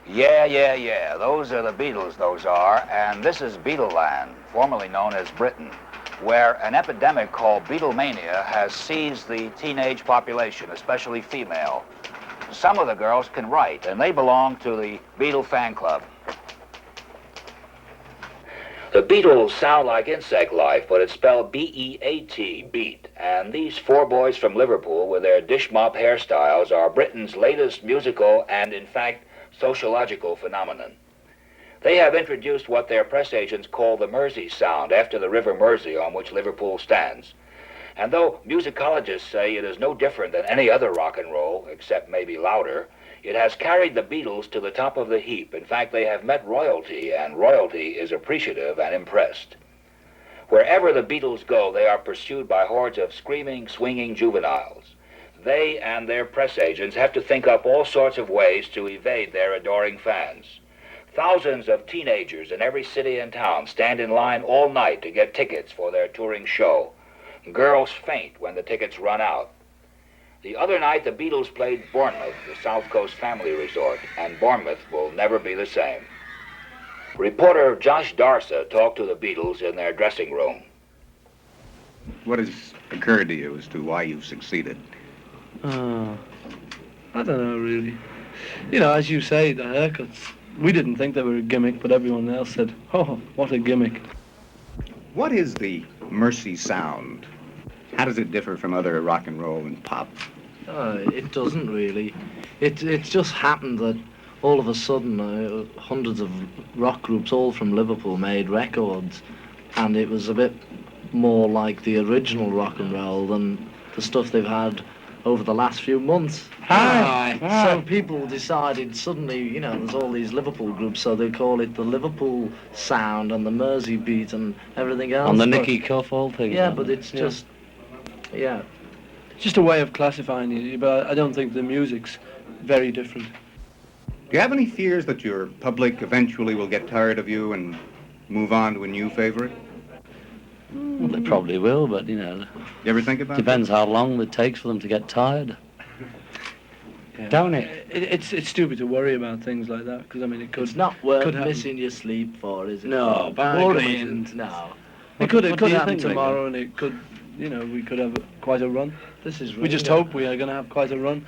Yeah. Those are the Beatles, those are. And this is Beatleland, formerly known as Britain, where an epidemic called Beatlemania has seized the teenage population, especially female. Some of the girls can write, and they belong to the Beatle fan club. The Beatles sound like insect life, but it's spelled B-E-A-T, beat. And these four boys from Liverpool with their dish mop hairstyles are Britain's latest musical and, in fact, sociological phenomenon. They have introduced what their press agents call the Mersey sound, after the River Mersey on which Liverpool stands. And though musicologists say it is no different than any other rock and roll, except maybe louder, it has carried the Beatles to the top of the heap. In fact, they have met royalty, and royalty is appreciative and impressed. Wherever the Beatles go, they are pursued by hordes of screaming, swinging juveniles. They and their press agents have to think up all sorts of ways to evade their adoring fans. Thousands of teenagers in every city and town stand in line all night to get tickets for their touring show. Girls faint when the tickets run out. The other night, the Beatles played Bournemouth, the South Coast family resort, and Bournemouth will never be the same. Reporter Josh Darsa talked to the Beatles in their dressing room. What has occurred to you as to why you've succeeded? I don't know, really. You know, as you say, the haircuts, we didn't think they were a gimmick, but everyone else said, oh, what a gimmick. What is the Mersey sound? How does it differ from other rock and roll and pop? It doesn't really. It's just happened that all of a sudden hundreds of rock groups, all from Liverpool, made records, and it was a bit more like the original rock and roll than the stuff they've had over the last few months. Hi. So people decided suddenly, you know, there's all these Liverpool groups, so they call it the Liverpool sound and the Mersey beat and everything else. On the Nicky Cuff, all things. Yeah, but it's just, yeah. It's just a way of classifying you, but I don't think the music's very different. Do you have any fears that your public eventually will get tired of you and move on to a new favorite? Well, they probably will, but, you know, You ever think about depends how long it takes for them to get tired. Yeah. Don't it? It's stupid to worry about things like that, because, I mean, it could... It's not worth could happen. missing your sleep for, is it? No, Worrying. No. It could What do you happen think, tomorrow, and it could, you know, we could have quite a run. This is We just hope we are going to have quite a run.